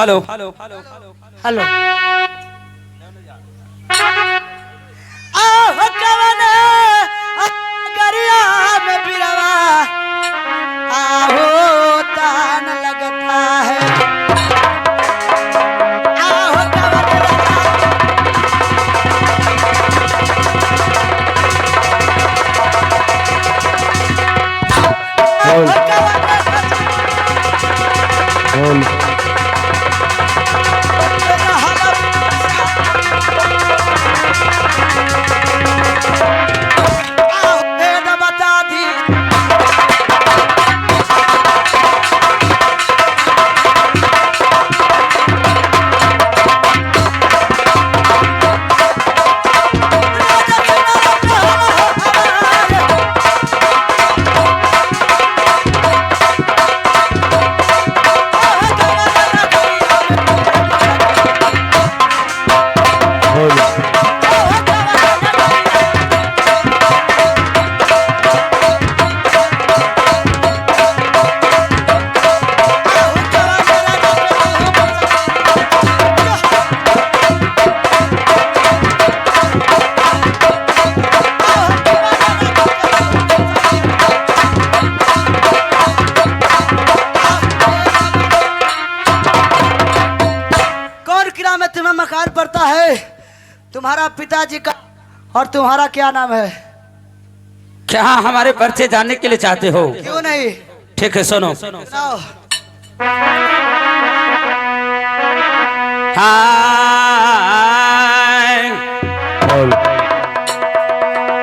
Hello hello गरिया में बिरवा आहो तान लगता है आहो बता दी में तुम्हें मकान पड़ता है तुम्हारा पिताजी का और तुम्हारा क्या नाम है? क्या हमारे परिचय जानने के लिए चाहते हो? क्यों नहीं? ठीक है सुनो।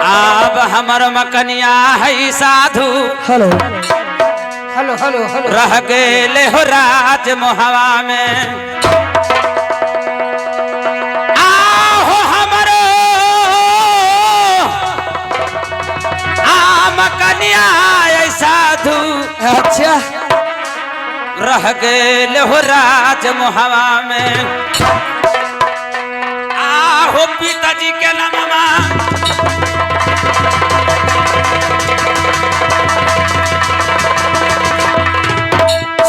अब हमार मकनिया है साधु हेलो हेलो हेलो हेलो रह गए हो राज मोहवा में साधु अच्छा रह गए हो राज मोहवा में आहो पिताजी के नामा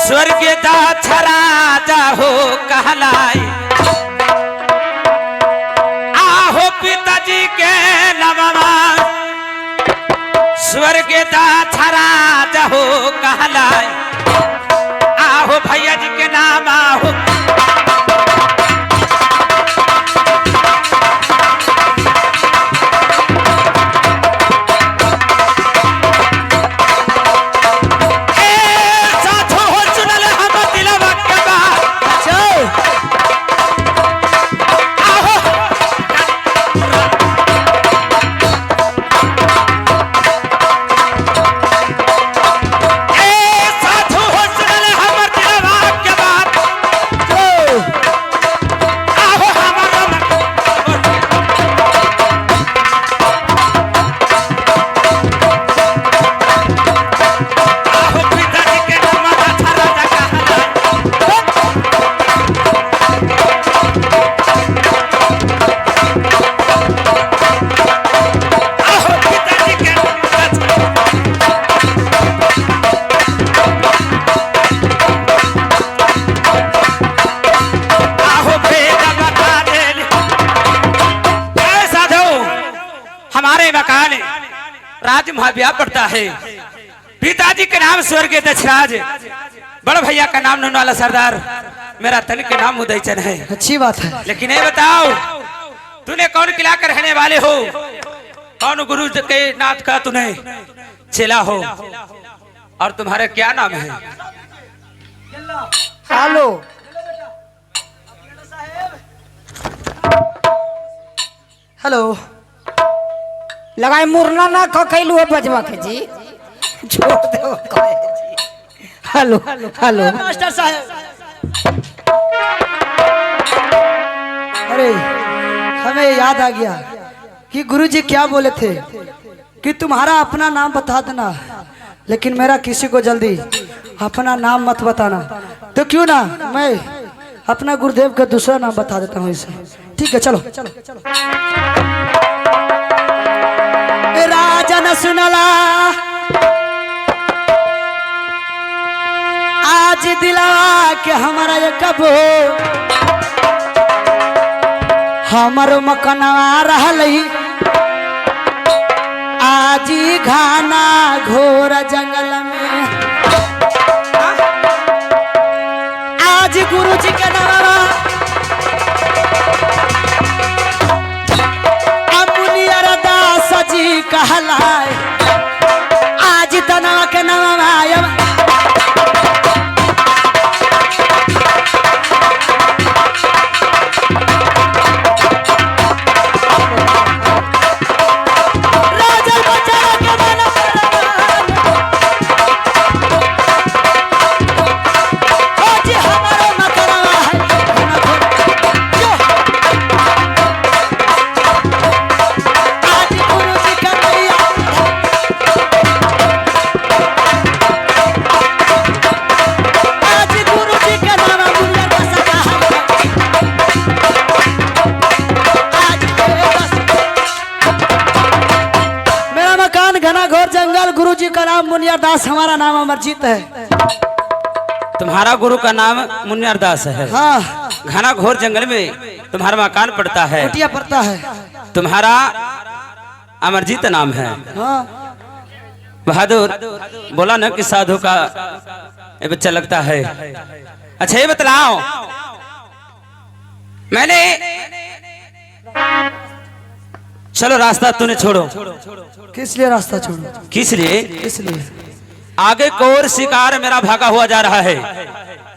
स्वर्ग दाछ राजा हो कहलाई आहो पिताजी के नामा स्वर्ग दाछ राजा हो कहलाए आहो भैया जी के नाम आहो साथो हो सुनल हम दिलवा के बात आहो राज महाव्या पड़ता है पिताजी के नाम स्वर्गीय दक्षराज बड़ भैया का नाम नूनवाला सरदार मेरा तन के नाम उदयचन है। अच्छी बात है लेकिन ये बताओ तूने कौन किला कर रहने वाले हो कौन गुरु के नाथ का तूने चेला हो और तुम्हारा क्या नाम है? हेलो हेलो लगाई मुरना ना खैलू है बजवा के जी छोड़ दो हेलो हेलो मास्टर साहब अरे हमें याद आ गया कि गुरुजी क्या बोले थे कि तुम्हारा अपना नाम बता देना लेकिन मेरा किसी को जल्दी अपना नाम मत बताना। तो क्यों ना मैं अपना गुरुदेव का दूसरा नाम बता देता हूँ इसे। ठीक है चलो राजन सुनला आज आज दिला के हमारा ये कबो हमारो मकनवा रहल आज घाना घोर जंगल में आज गुरु जी के नामा मुनियर दास जी कहलाए आज तनवा के नामा गुरु जी का नाम मुनियर दास, हमारा नाम अमरजीत है। तुम्हारा गुरु का नाम मुनियर दास है। हाँ। घना घोर जंगल में तुम्हारा मकान पड़ता है, कुटिया पड़ता है। तुम्हारा अमरजीत नाम है। हाँ। बहादुर बोला ना कि साधु का ये बच्चा लगता है। अच्छा ये बतलाओ, मैंने चलो रास्ता तूने छोड़ो। किस लिए रास्ता छोड़ो? किस लिए? इसलिए आगे कोर शिकार मेरा भागा हुआ जा रहा है,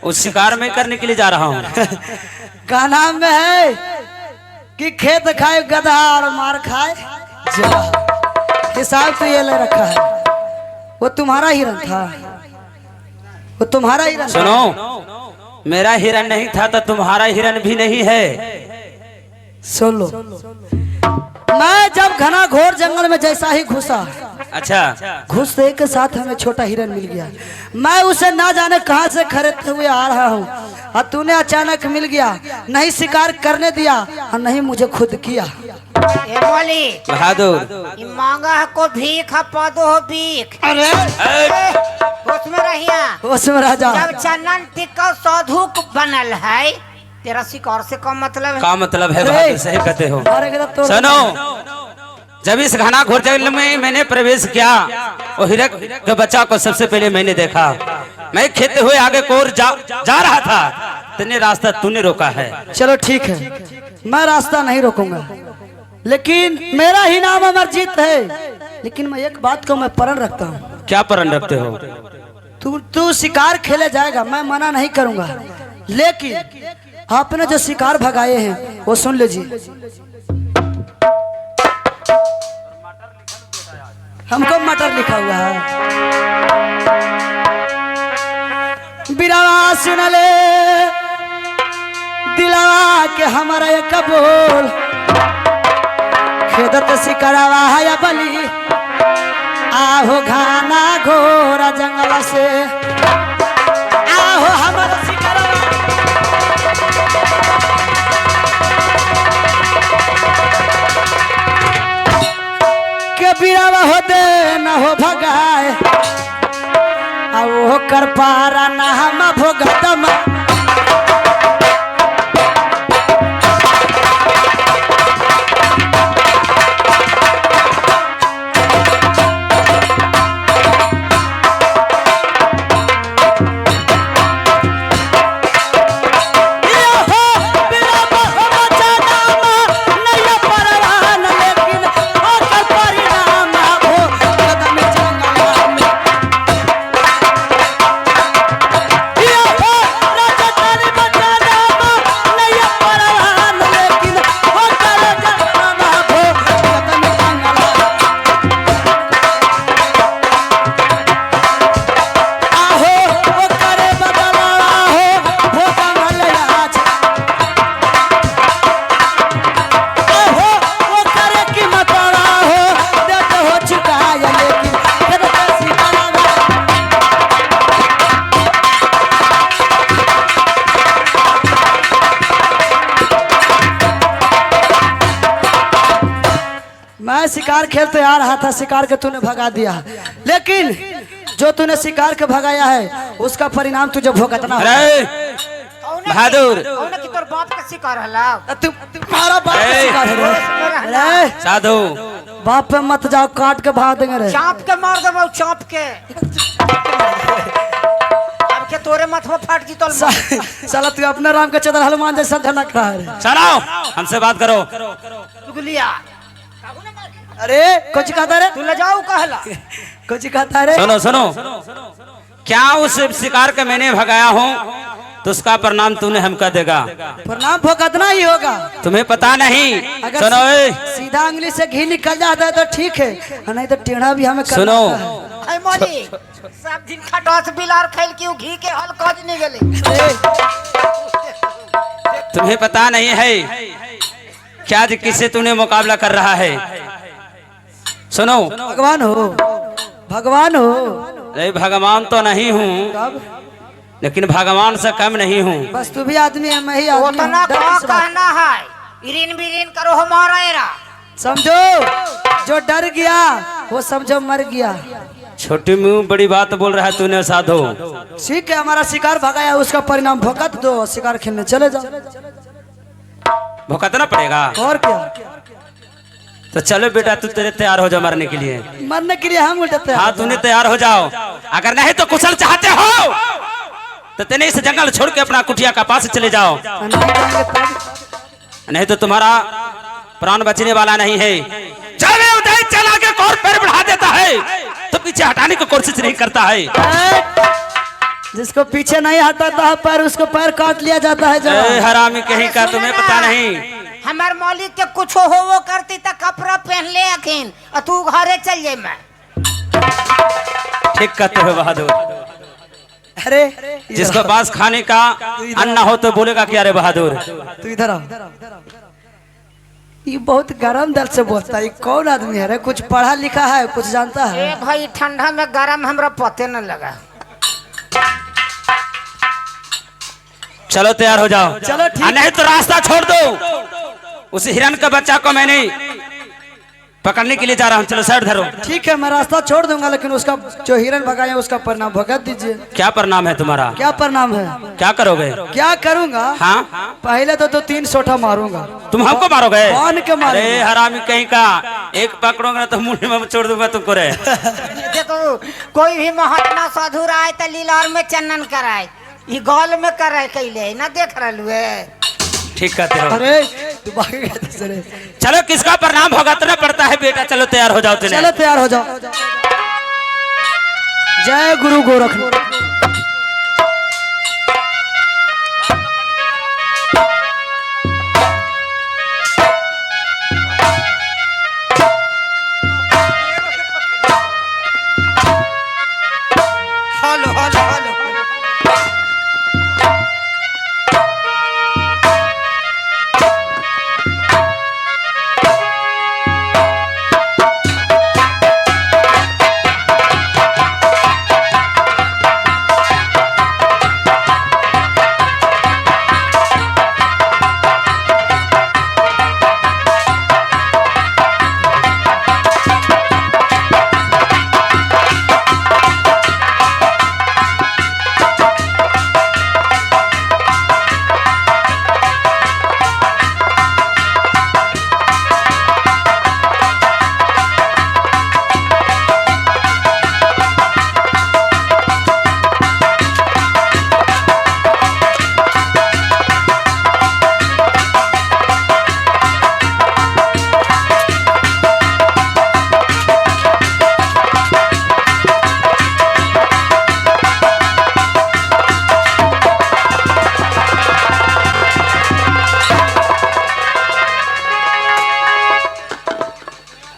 उस शिकार में करने के लिए जा रहा हूँ। का नाम में है कि खेत खाए गधा और मार खाए जा। हिसाब तो ये ले रखा है, वो तुम्हारा हिरन था, वो तुम्हारा हिरन। सुनो, मेरा हिरन नहीं था तो तुम्हारा हिरन भी नहीं है। सुन लो, मैं जब घना घोर जंगल में जैसा ही घुसा, अच्छा घुसते के साथ हमें छोटा हिरन मिल गया। मैं उसे ना जाने कहां से खरीदते हुए आ रहा हूँ और तूने अचानक मिल गया, नहीं शिकार करने दिया और नहीं मुझे खुद किया। ए बोली बहादुर, मांगा है को भीख है, पदो हो भीख। अरे उसमें रहिया, उसमें राजा जब चंदन टिक्का साधु बनल है, तेरा शिकार से कम मतलब है। का मतलब है बहादुर, सही कहते हो। सुनो, जब इस घना घोर जंगल में मैंने प्रवेश किया, वो हिरन के बच्चा को सबसे पहले मैंने देखा। मैं खेते हुए आगे कोर जा रहा था, तेने रास्ता तूने रोका है। चलो ठीक है, मैं रास्ता नहीं रोकूंगा, लेकिन मेरा ही नाम अमरजीत है। लेकिन मैं एक बात को मैं प्रण रखता हूँ। क्या प्रण रखते हो? तू शिकार खेले जाएगा, मैं मना नहीं करूंगा, लेकिन आपने जो शिकार भगाए हैं वो सुन लीजिए। हमको मटर लिखा हुआ है। बिरवा सुन ले दिलवा के हमारा एक बोल, खेदत शिकारवा है बली, आहो घाना घोरा जंगल से, आहो हमारा शिकारवा के बिरवा हो दे न हो भगाए, वो कर पारा न हम भोगतम। मैं शिकार खेलते आ रहा था, शिकार के तूने भगा दिया, लेकिन जो तूने शिकार के भगाया है उसका परिणाम तुझे भुगतना होगा। अरे बहादुर कौन की तोर बाप का शिकार हला तुम्हारा बाप का ए! शिकार है रे। अरे साधु बाप पे मत जाओ, काट के भाग देंगे रे। चाप के मार दे चाप के अब के तोरे मथवा फाट जी तोल साला तू अपने राम के चदर हनुमान जैसा झनक रहा है। सुनो, हमसे बात करो। गुलिया अरे कुछ कहता रे, तू ले जाओ कहला कुछ कहता रे। सुनो सुनो, क्या उस शिकार के मैंने भगाया हूँ तो उसका परिणाम तूने हमका देगा। प्रणाम भुगतना ही होगा। तुम्हें पता नहीं। अगर सुनो ए, सीधा उंगली से घी निकल जाता है तो ठीक है, नहीं तो टेढ़ा भी हमें करना सुनो। होता है। आई मोली सब दिन खटास बिलार खैल के घी के हल कज नहीं गेले। अरे, तुम्हें पता नहीं है क्या आज किससे तूने मुकाबला कर रहा है। सुनो, भगवान हो, भगवान हो। नहीं भगवान तो नहीं हूँ, कब? लेकिन भगवान से कम नहीं हूँ। बस तू भी आदमी है, मैं ही आदमी उतना हूँ। का कहना है इरिन बिरिन करो हमारा एरा। समझो, जो डर गया वो समझो मर गया। छोटी मुंह बड़ी बात बोल रहा है तूने साधु। ठीक है, हमारा शिकार भगाया, उसका परिणाम भुगत दो, शिकार खेलने चले जाओ। भुगतना पड़ेगा। और क्या, तो चलो बेटा, तू तेरे तैयार हो जा मरने के लिए। मरने के लिए हम उल्टे हाँ, तूने तैयार हो जाओ। अगर नहीं तो कुशल चाहते हो तो तेने इस जंगल छोड़ के अपना कुटिया का पास चले जाओ, नहीं तो तुम्हारा प्राण बचने वाला नहीं है। जब ये उदय चला के और पैर बढ़ा देता है तो पीछे हटाने की कोशिश नहीं करता है। जिसको पीछे नहीं हटाता है पैर, उसको पैर काट लिया जाता है। ए, हरामी कहीं का, तुम्हें पता नहीं। हमार मौलिक के कुछ हो वो करती तो कपड़ा पहन ले अखिन और तू घरे चल जाए। मैं ठीक कहते हो बहादुर। अरे जिसके पास खाने का अन्न हो तो बोलेगा क्या रे बहादुर। तू इधर आ। ये बहुत गरम दिल से बोलता है। ये कौन आदमी है रे? कुछ पढ़ा लिखा है, कुछ जानता है? ए भाई ठंडा में गरम हमरा पते न लगा। चलो तैयार हो जाओ। चलो ठीक। नहीं तो रास्ता छोड़ दो। उस हिरन का बच्चा को मैंने पकड़ने के लिए जा रहा हूँ। चलो साइड धरो। ठीक है, मैं रास्ता छोड़ दूंगा, लेकिन उसका जो हिरन भगाए उसका परिणाम भुगत दीजिए। क्या परिणाम है तुम्हारा? क्या परिणाम है? क्या करोगे? क्या करूंगा? हाँ, पहले तो 3 सोटा मारूंगा। तुम हमको मारोगे? कौन के मारे? अरे हरामी कहीं का, एक पकड़ोगे ना तो मुंह में छोड़ दूंगा तुमको रे। देखो कोई भी महात्मा साधु आए तो लीलार में चंदन कराए, ये गौल में कराए कैले ना देख रहलू है। ठीक कहते हो। अरे तू भाग गया दूसरे। चलो, किसका परिणाम भुगतना पड़ता है बेटा। चलो तैयार हो जाओ। तुझे चलो तैयार हो जाओ। जय गुरु Gorakhnath.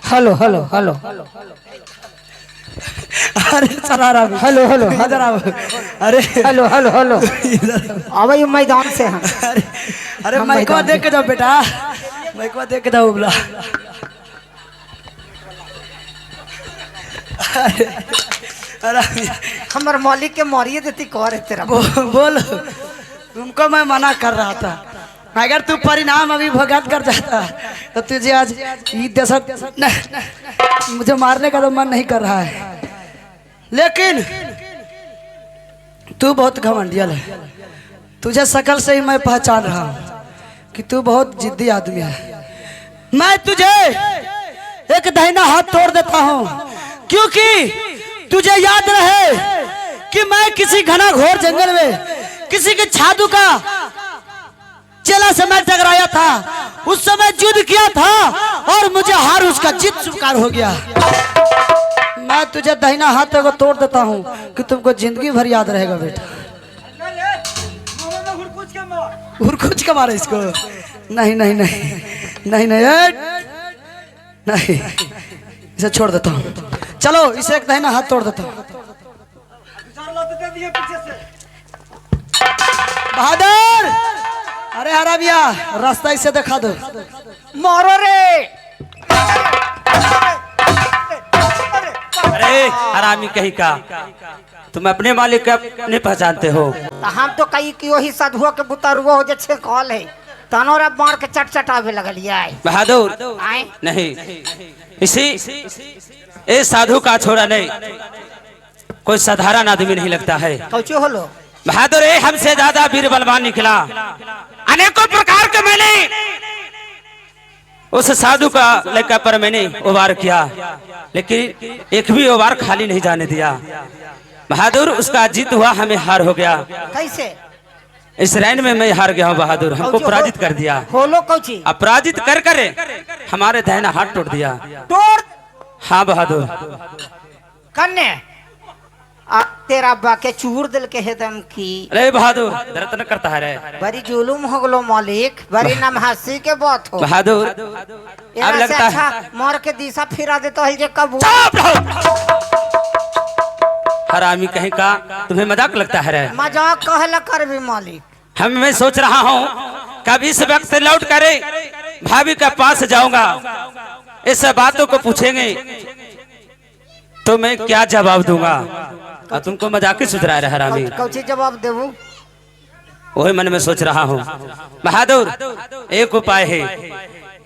Hello hello hello hello hello hello अरे चला रहा। हेलो हेलो इधर आओ। अरे हेलो हेलो हेलो अब ये मैदान से हैं। अरे हम माइकवा मैदान देख के जाओ बेटा, माइकवा देख के जाओ। बोला अरे हमार मालिक के मारिए देती कौन है तेरा। बोल, तुमको मैं मना कर रहा था। अगर तू परिणाम अभी भुगत कर जाता तो तुझे आज मुझे मारने का तो मन नहीं कर रहा है, लेकिन तू बहुत घमंडियल है। तुझे शकल से ही मैं पहचान रहा हूँ कि तू बहुत जिद्दी आदमी है। मैं तुझे एक दाहिना हाथ तोड़ देता हूँ, क्योंकि तुझे याद रहे कि मैं किसी घना घोर जंगल में किसी के साधु का चेला से मैं टकराया था। उस समय युद्ध किया था और मुझे हार उसका जीत स्वीकार हो गया। मैं तुझे दाहिना हाथ को तोड़ देता हूँ कि तुमको जिंदगी भर याद रहेगा बेटा। हुरकुच के मारे इसको। नहीं नहीं नहीं नहीं नहीं नहीं, इसे छोड़ देता हूँ। चलो इसे एक दाहिना हाथ तोड़ देता हूँ। बहादुर, अरे हरा भैया रास्ता इसे दिखा दो। मारो रे। अरे हरामी कहीं का, तुम अपने मालिक का नहीं पहचानते हो। तो हम तो कई की वही साधुओं के बुतरुआ हो जे कॉल है तनोरा मार के चट चटावे लगलिया। बहादुर आए नहीं, इसी ए साधु का छोरा नहीं, कोई साधारण आदमी नहीं लगता है। कौची होलो बहादुर हमसे ज्यादा वीर बलवान निकला। अनेकों प्रकार के मैंने उस साधु का लड़का पर मैंने उबार किया, लेकिन एक भी उबार खाली नहीं जाने दिया। बहादुर उसका जीत हुआ, हमें हार हो गया। कैसे इस रैन में मैं हार गया हूँ बहादुर, हमको पराजित कर दिया। होलो कौची अपराजित कर करे हमारे दाहिना हाथ तोड़ दिया। तोड़। हाँ बहादुर। कन्ने आ तेरा बाके चूर दिल के हेदम की। अरे बहादुर दर्द न करता है रे। बड़ी जुलुम हो गलो मालिक, बड़ी नमहसी के बात हो। बहादुर अब एरा से लगता अच्छा है मार के दिशा फिरा देता है जे कब। चुप रहो। हरामी कहीं का, तुम्हें मजाक लगता है रे। मजाक कहला कर भी मालिक। मैं सोच रहा हूँ कब इस वक्त लौट करे भाभी के पास जाऊंगा, इस बातों को पूछेंगे तो मैं क्या जवाब दूंगा। और तुमको मजाक ही सोच रहा है हरामी। कौची जवाब देबू वही मन में सोच रहा हूँ। बहादुर एक उपाय है,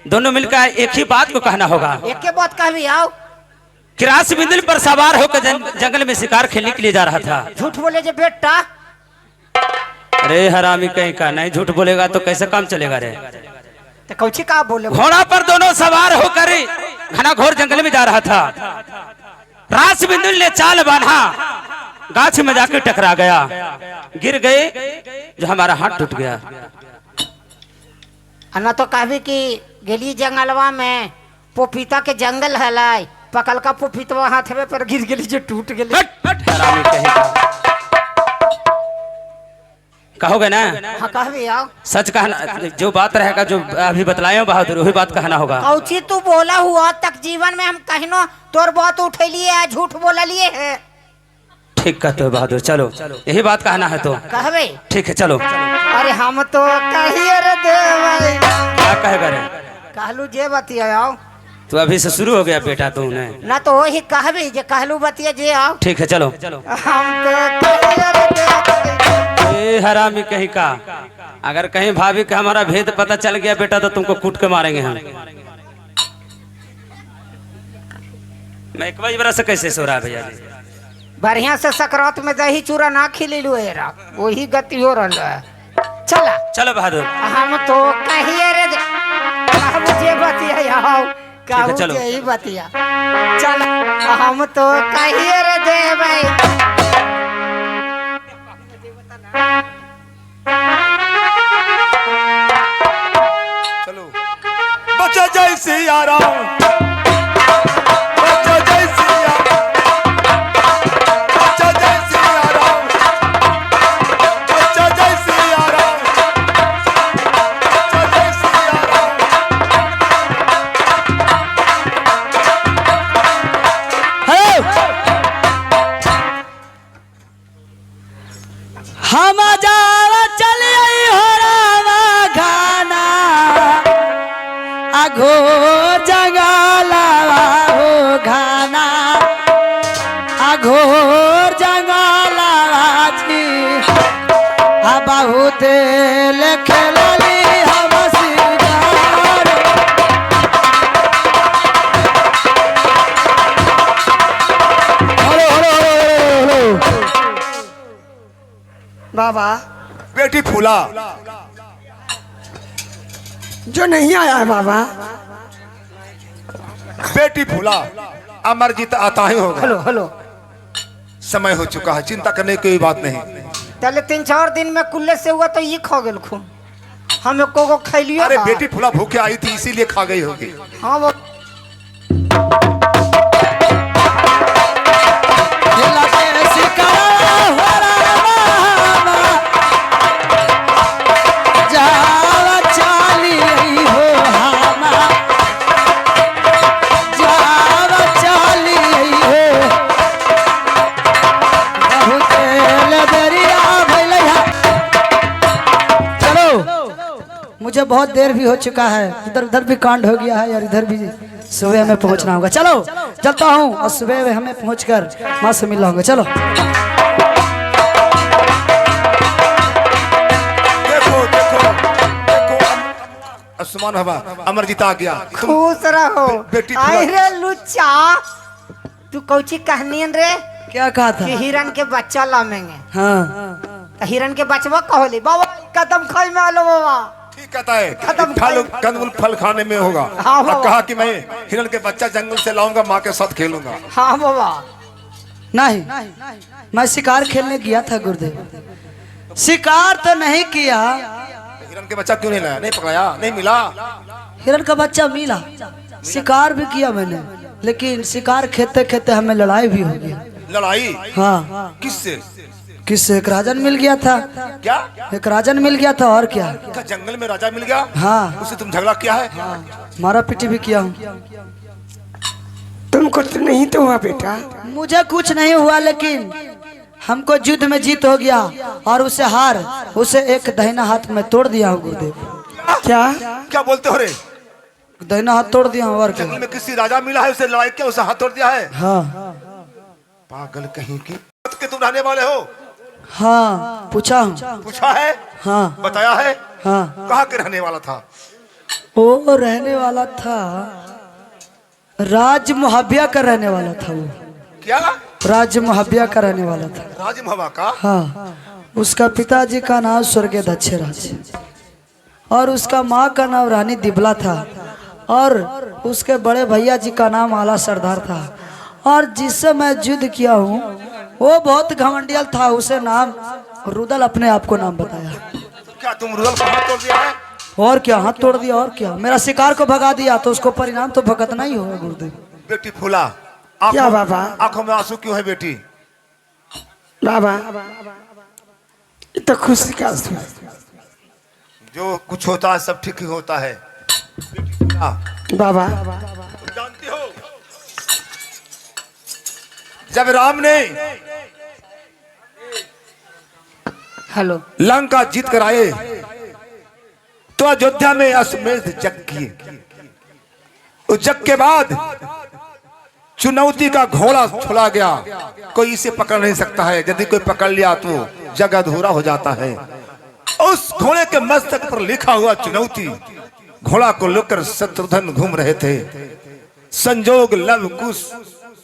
दोनों मिलकर एक ही बात को कहना होगा। एक के बात कहबी आओ। किरास बिंदल पर सवार होकर जंगल में शिकार खेलने के लिए जा रहा था। झूठ बोले जे बेटा। अरे हरामी कहीं का, नहीं झूठ बोलेगा तो कैसे काम चलेगा रे। तो कौची का बोले। घोड़ा पर दोनों सवार होकर घना घोर जंगल में जा रहा था। रास बिंदुल ने चाल बांधा, गाछ में जाकर टकरा गया, गिर गए, जो हमारा हाथ टूट गया। न तो कहबी कि गेली जंगलवा में पोपीता के जंगल हलाई, पकल का पोपीतवा हाथ में पर गिर गेली जो टूट गेली। हरामी कहेगा। कहोगे ना। हाँ कहबी आओ। सच कहना, जो बात रहेगा जो अभी बतलाए हो बहादुर वही बात कहना होगा। कौची तू बोला हुआ तक जीवन में हम कहिनो तोर बात उठैलिए है, झूठ बोला लिए है। ठीक कहते हो बहादुर, चलो यही बात कहना है तो कहबे। ठीक है चलो। अरे हम तो कहिए रे देवई। क्या कहेगा रे। कहलू जे बतिया आओ। तो अभी से शुरू हो गया बेटा तूने। ना तो वही कहबी जे कहलू बतिया जे आओ। ठीक है चलो। हम तो कहिए रे देवई। ए हरामी कहीं का, अगर कहीं भाभी का हमारा भेद पता चल गया बेटा तो तुमको कूट के मारेंगे हम। मैं एक बजे से कैसे सो रहा है भैया जी। बढ़िया से सकरात में दही चूरा ना खिलेलू एरा, वही गति हो रहा है। चला चलो बहादुर। हम तो कहिए रे कहबू जे बतिया आओ। कहबू चलो। जे ही बतिया। चल हम तो कहिए रे देवई। चलो बच्चा जय सिया राम, बच्चा जय सिया, बच्चा जय सिया राम, बच्चा जय सिया राम, बच्चा जय सिया राम। हम जावा चल आई हो रामा घाना आघो जंगला हो घाना आघो जंगला जी आ बहुत खेलली हम सिंगार। हेलो हेलो बाबा? बेटी फूला जो नहीं आया है बाबा। बेटी फूला अमरजीत आता ही होगा। हेलो हेलो समय हो चुका है, चिंता करने की कोई बात नहीं। चले 3-4 दिन में कुल्ले से हुआ तो ये खा गेल खून। हम को खैलियो। अरे बेटी फूला भूखे आई थी इसीलिए खा गई होगी। हाँ वो मुझे बहुत देर भी हो चुका है, इधर उधर भी कांड हो गया है और इधर भी सुबह हमें पहुंचना होगा। चलो चलता हूँ और सुबह हमें पहुंचकर माँ से मिलना होगा। चलो देखो देखो देखो आसमान हवा अमरजीत आ गया। खुश रहो। बेटी आई रे लुच्चा, तू कौची कहनी रे क्या कहा था? कि हिरन के बच्चा लामेंगे। हाँ तो हिरन के बचवा कहली बाबा कदम खाई में आलो बाबा। ठीक कहता है खत्म फल कंदमूल फल खाने में होगा। हाँ, और कहा कि मैं हिरण के बच्चा जंगल से लाऊंगा, माँ के साथ खेलूंगा। हाँ बाबा। नहीं, मैं शिकार खेलने गया था गुरुदेव, शिकार तो नहीं किया। हिरण के बच्चा क्यों नहीं लाया? नहीं पकड़ाया? नहीं मिला? हिरण का बच्चा मिला, शिकार भी किया मैंने, लेकिन शिकार खेते खेते हमें लड़ाई भी हो गई। लड़ाई? हाँ। किससे? किससे? एक राजन मिल गया था। क्या? एक राजन मिल गया था और क्या। क्या जंगल में राजा मिल गया? हाँ। उससे तुम झगड़ा किया है? मारा पीटी भी किया हूँ। तुमको तो नहीं तो हुआ बेटा? मुझे कुछ नहीं हुआ, लेकिन हमको युद्ध में जीत हो गया और उसे एक दाहिना हाथ में तोड़ दिया हूँ गुरुदेव। क्या? क्या बोलते हो रे? दाहिना हाथ तोड़ दिया हूँ और क्या। जंगल में किसी राजा मिला है, उसे लड़ाई किया, उसे हाथ तोड़ दिया है? हाँ पागल कहीं की। के तुम रहने वाले हो? हाँ पूछा हूँ। पूछा है? हाँ बताया है? हाँ। कहाँ के रहने वाला था? वो रहने वाला था राज मुहबिया का रहने वाला था। वो क्या? राज मुहबिया का रहने वाला था। राजमहवा का? हाँ। उसका पिताजी का नाम स्वर्गीय दक्षराज और उसका माँ का नाम रानी दिबला था और उसके बड़े भैया जी का नाम आला सरदार था। और जिससे मैं युद्ध किया हूँ वो बहुत घमंडियल था, उसे नाम रुदल अपने आप को नाम बताया। क्या तुम रुदल को हाथ तोड़ दिया है? और क्या, हाथ तोड़ दिया और क्या। मेरा शिकार को भगा दिया तो उसको परिणाम तो भुगतना ही होगा गुरुदेव। बेटी फूला क्या बाबा? आंखों में आंसू क्यों है बेटी? बाबा ये तो खुशी का आंसू है। जो कुछ होता है सब ठीक ही होता है। बेटी फूला, बाबा तुम जानती हो जब राम ने हेलो लंका जीत कर आए तो अयोध्या में अश्वमेध जग किए। उस जग के बाद चुनौती का घोड़ा छोड़ा गया, कोई इसे पकड़ नहीं सकता है। यदि कोई पकड़ लिया तो जग अधूरा हो जाता है। उस घोड़े के मस्तक पर लिखा हुआ चुनौती, घोड़ा को लेकर शत्रुघ्न घूम रहे थे। संजोग लव कुश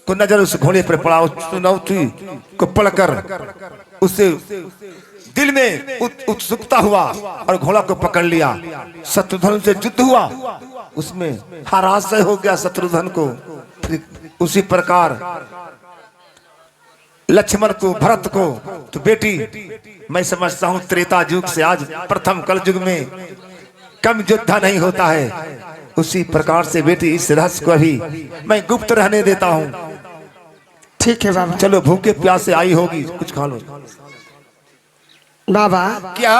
को नजर उस घोड़े पर पड़ा। उस चुनौती को पढ़कर उसे दिल में उत्सुकता हुआ और घोड़ा को पकड़ लिया। शत्रुघ्न से युद्ध हुआ, उसमें हराशय हो गया शत्रुघ्न को। फिर उसी प्रकार लक्ष्मण को, भरत को। तो बेटी मैं समझता हूं त्रेता युग से आज प्रथम कल युग में कम योद्धा नहीं होता है। उसी प्रकार से बेटी इस रहस्य को अभी मैं गुप्त रहने देता हूं। ठीक है बाबा। चलो भूखे प्यासे आई होगी, कुछ खा लो। बाबा क्या?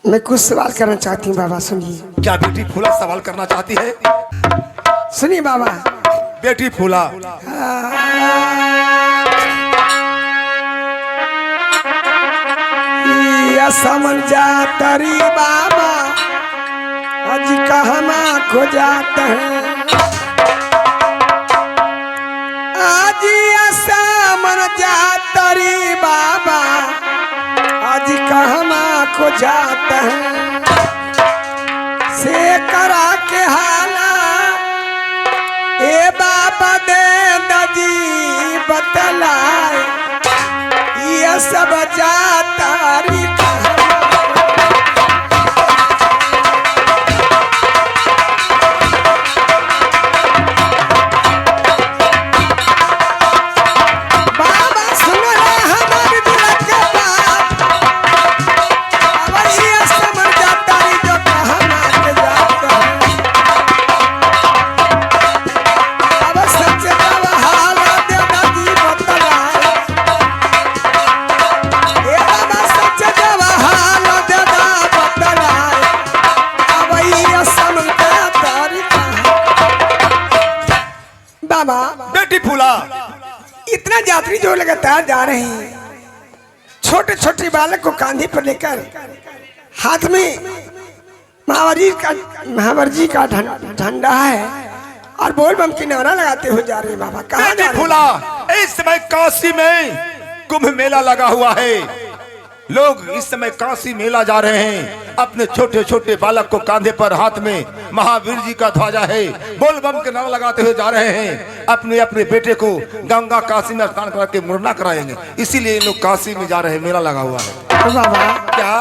मैं कुछ सवाल करना चाहती हूँ बाबा, सुनिए। क्या बेटी फूला सवाल करना चाहती है? सुनिए बाबा। बेटी फूला समझ जातरी बाबा आज कहमा खो जाते हैं। आज समझ जातरी बाबा आज कहमा खो जाते हैं। से करा के हाला ए बाबा दे दजी बतलाए ये सब जातारी बाबा सुन रहा हमारी दिल के बात अवैया समझ जातारी जो कहाँ नाच जाता अब सच का हाल दे दादी बतलाए ए बाबा सच का हाल दे दा बतलाए अवैया समझ जातारी बाबा बेटी फूला, इतना यात्री जो लगातार जा रहे हैं, छोटे छोटे बालक को कांधे पर लेकर हाथ में महावर जी का झंडा है और बोल बम की नारा लगाते हुए जा रहे हैं। बाबा कहाँ जा बेटी रहे हैं? फूला, इस समय काशी में कुंभ मेला लगा हुआ है। लोग इस समय काशी मेला जा रहे हैं। अपने छोटे छोटे बालक को कांधे पर हाथ में महावीर जी का ध्वजा है, बोल बम के नारा लगाते हुए जा रहे हैं। अपने अपने बेटे को गंगा काशी में स्नान करा के मुरना कराएंगे, इसीलिए लोग काशी में जा रहे हैं। मेला लगा हुआ है। बाबा क्या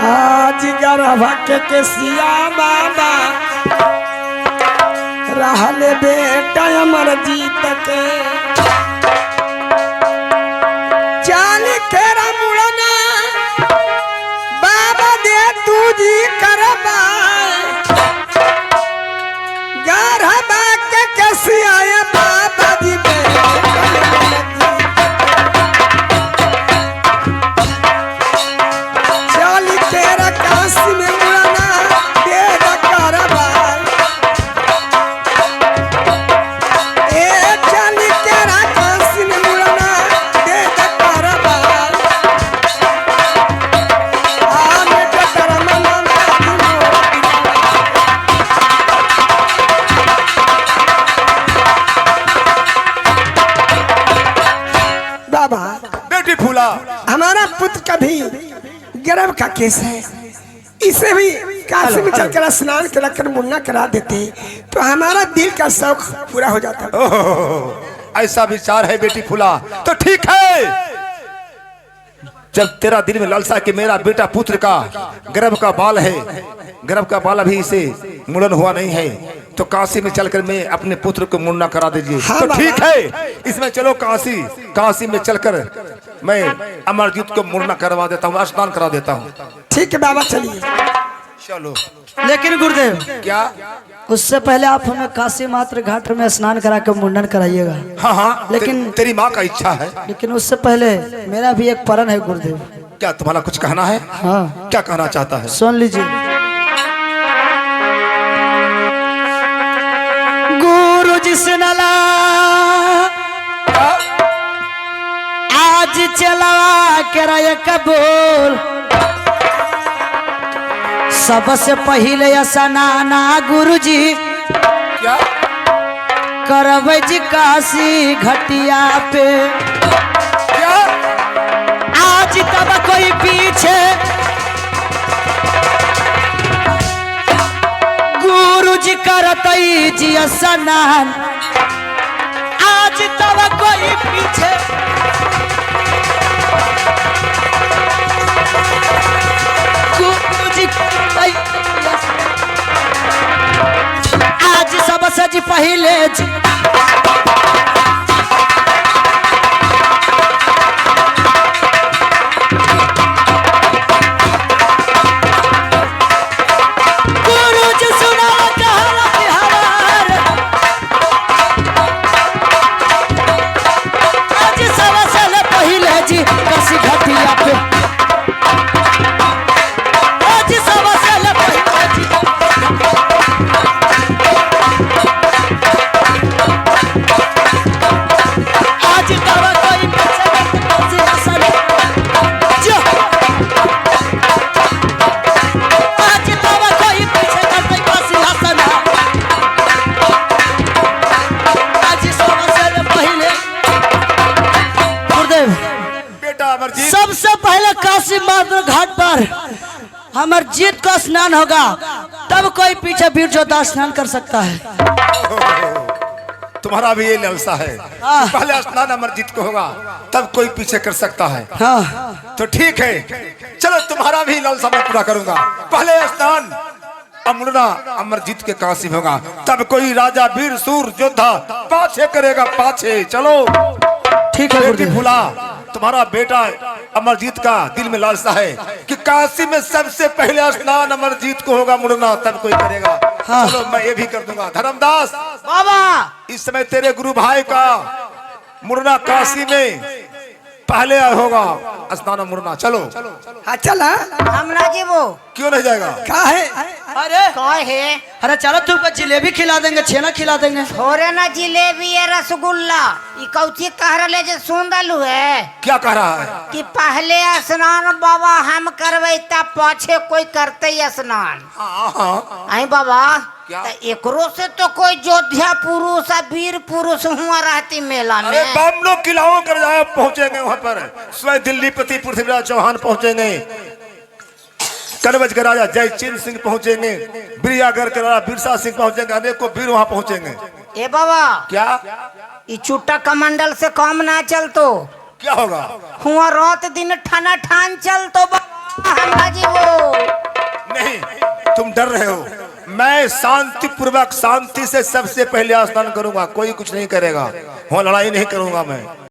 आज गरबा के सिया बाबा रहले बेटा अमर जीत के चाल केरा मुड़ना बाबा दे तू जी करबा गरबा के सिया बाबा जी चाली तेरा काशी में मुड़ना दे करबा ए चाली तेरा काशी में मुड़ना दे करबा आने तेरा मना बाबा बेटी फूला, हमारा पुत्र का भी गर्भ का केस है, इसे भी काशी में चलकर स्नान कराकर मुन्ना करा देते तो हमारा दिल का शौक पूरा हो जाता। ओह, ऐसा विचार है बेटी फूला, तो ठीक है। जब तेरा दिल में लालसा कि मेरा बेटा पुत्र का गर्भ का बाल है, गर्भ का बाल अभी इसे मुड़न हुआ नहीं है, तो काशी में चलकर मैं अपने पुत्र को मुन्ना करा दीजिए। हाँ तो बाबा। ठीक है, इसमें चलो काशी, काशी में चलकर मैं अमरजीत को मुन्ना करवा देता हूँ, स्नान करा देता हूँ। ठीक है बाबा चलिए। चलो। लेकिन गुरुदेव, क्या? उससे पहले आप हमें काशी मात्र घाट में स्नान करा के मुंडन कराइएगा। हाँ हाँ, लेकिन तेरी माँ का इच्छा है। लेकिन उससे पहले मेरा भी एक प्रण है गुरुदेव। क्या तुम्हारा कुछ कहना है? हाँ, क्या कहना चाहता है? सुन लीजिए। गुरु जी से नला आज चला के कबूल, सबसे पहले स्नाना गुरु जी क्या? करबै जी काशी घटिया पे। क्या? आज तब कोई पीछे गुरु जी करतई जी स्नान, आज तब कोई पीछे गुरु जी करतई आज सबसे जी पहले जी सबसे पहले काशी माता घाट पर हमार जीत का स्नान होगा, तब कोई पीछे भीड़ जोता स्नान कर सकता है। तुम्हारा भी ये लालसा है हाँ। पहले स्नान अमरजीत को होगा तब कोई पीछे कर सकता है। हाँ तो ठीक है, चलो तुम्हारा भी लालसा मैं पूरा करूंगा। पहले स्नान अमृना अमरजीत के काशी होगा तब कोई राजा वीर सूर योद्धा पाछे करेगा पाछे। चलो ठीक है बेटी गुरुदेव। भूला, तुम्हारा बेटा अमरजीत का दिल में लालसा है कि काशी में सबसे पहले स्नान अमरजीत को होगा, मुड़ना तब कोई करेगा। हाँ। चलो मैं ये भी कर दूंगा। धर्मदास, बाबा इस समय तेरे गुरु भाई का मुड़ना काशी में पहले होगा स्नान मुड़ना। चलो हाँ चला हम ना जीवो क्यों नहीं जाएगा? का है अरे कहे है अरे चलो तुमको जिलेबी खिला देंगे, छेना खिला देंगे। थोड़े ना जिलेबी है रसगुल्ला ई कौची कह रहे जे सुन दलू है क्या कह रहा है? कि पहले स्नान बाबा हम करवे तब पाछे कोई करते ही स्नान। हाँ हाँ आई बाबा क्या? त एकरो से तो कोई योद्धा पुरुष और वीर पुरुष हुआ रहती मेला अरे में। बम लोग किलाओं कर जाए पहुंचेंगे वहां पर। स्वयं दिल्ली पति पृथ्वीराज चौहान पहुंचेंगे, कनवज के राजा जयचंद सिंह पहुंचेंगे, बिरियागढ़ के राजा बिरसा सिंह पहुंचेंगे, अनेकों वीर वहां पहुंचेंगे। ए बाबा क्या ई चुट्टा कमंडल से काम ना चलतो, क्या होगा? हुआ रात दिन ठाना ठान चलतो बाबा हमरा जीवो। नहीं, तुम डर रहे हो। मैं शांति पूर्वक शांति से सबसे पहले स्नान करूंगा, कोई कुछ नहीं करेगा, वहां लड़ाई नहीं करूंगा मैं।